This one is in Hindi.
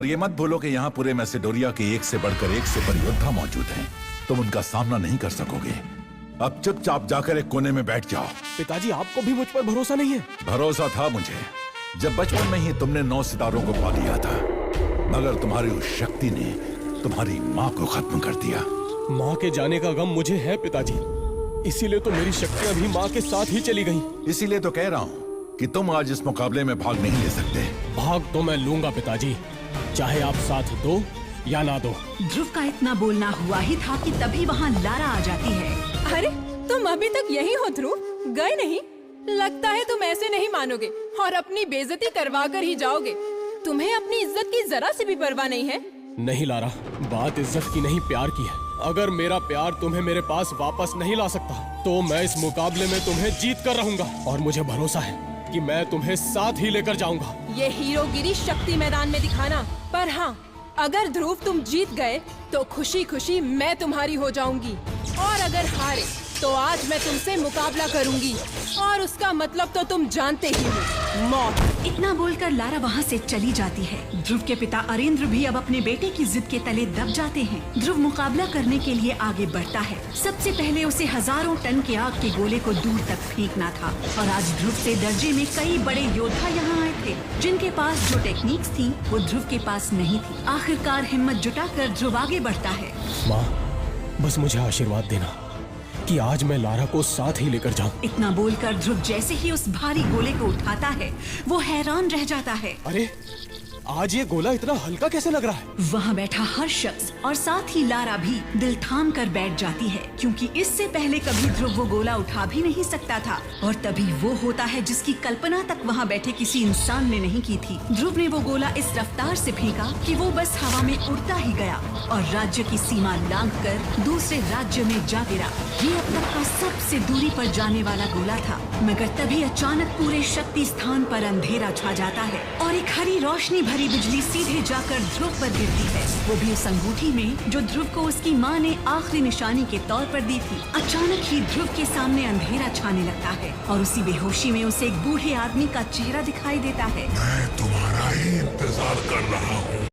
ये मत भूलो कि यहाँ पूरे मैसेडोनिया के एक से बढ़कर एक से बड़े योद्धा मौजूद हैं। तुम उनका सामना नहीं कर सकोगे। अब चुपचाप जाकर एक कोने में बैठ जाओ। पिताजी, आपको भी मुझ पर भरोसा नहीं है? भरोसा था मुझे, जब बचपन में ही तुमने 9 सितारों को पा लिया था, मगर तुम्हारी उस शक्ति ने तुम्हारी माँ को खत्म कर दिया। माँ के जाने का गम मुझे है पिताजी, इसीलिए तो मेरी शक्तियाँ भी माँ के साथ ही चली गयी। इसीलिए तो कह रहा हूँ कि तुम आज इस मुकाबले में भाग नहीं ले सकते। भाग तो मैं लूंगा पिताजी, चाहे आप साथ दो या ना दो। ध्रुव का इतना बोलना हुआ ही था कि तभी वहाँ लारा आ जाती है। अरे तुम अभी तक यही हो ध्रुव, गए नहीं? लगता है तुम ऐसे नहीं मानोगे और अपनी बेइज्जती करवा कर ही जाओगे। तुम्हें अपनी इज्जत की जरा सी भी परवाह नहीं है? नहीं लारा, बात इज्जत की नहीं प्यार की है। अगर मेरा प्यार तुम्हें मेरे पास वापस नहीं ला सकता तो मैं इस मुकाबले में तुम्हें जीत कर रहूंगा, और मुझे भरोसा है कि मैं तुम्हें साथ ही लेकर जाऊंगा। ये हीरोगिरी शक्ति मैदान में दिखाना, पर हाँ, अगर ध्रुव तुम जीत गए तो खुशी खुशी मैं तुम्हारी हो जाऊंगी, और अगर हारे तो आज मैं तुमसे मुकाबला करूंगी, और उसका मतलब तो तुम जानते ही हो, मौत। इतना बोलकर लारा वहाँ से चली जाती है। ध्रुव के पिता अरेंद्र भी अब अपने बेटे की जिद के तले दब जाते हैं। ध्रुव मुकाबला करने के लिए आगे बढ़ता है। सबसे पहले उसे हजारों टन के आग के गोले को दूर तक फेंकना था, और आज ध्रुव से दर्जे में कई बड़े योद्धा यहाँ आए थे, जिनके पास जो टेक्निक्स थी वो ध्रुव के पास नहीं थी। आखिरकार हिम्मत जुटाकर ध्रुव आगे बढ़ता है। माँ, बस मुझे आशीर्वाद देना कि आज मैं लारा को साथ ही लेकर जाऊं। इतना बोलकर ध्रुव जैसे ही उस भारी गोले को उठाता है, वो हैरान रह जाता है। अरे, आज ये गोला इतना हल्का कैसे लग रहा है? वहाँ बैठा हर शख्स और साथ ही लारा भी दिल थाम कर बैठ जाती है, क्योंकि इससे पहले कभी ध्रुव वो गोला उठा भी नहीं सकता था, और तभी वो होता है जिसकी कल्पना तक वहाँ बैठे किसी इंसान ने नहीं की थी। ध्रुव ने वो गोला इस रफ्तार से फेंका कि वो बस हवा में उड़ता ही गया और राज्य की सीमा लांघकर दूसरे राज्य में जा गिरा। ये अब तक का सबसे दूरी पर जाने वाला गोला था, मगर तभी अचानक पूरे शक्ति स्थान पर अंधेरा छा जाता है और एक हरी रोशनी भरी बिजली सीधे जाकर ध्रुव पर गिरती है, वो भी उस अंगूठी में जो ध्रुव को उसकी माँ ने आखिरी निशानी के तौर पर दी थी। अचानक ही ध्रुव के सामने अंधेरा छाने लगता है और उसी बेहोशी में उसे एक बूढ़े आदमी का चेहरा दिखाई देता है। मैं तुम्हारा ही इंतजार कर रहा हूँ।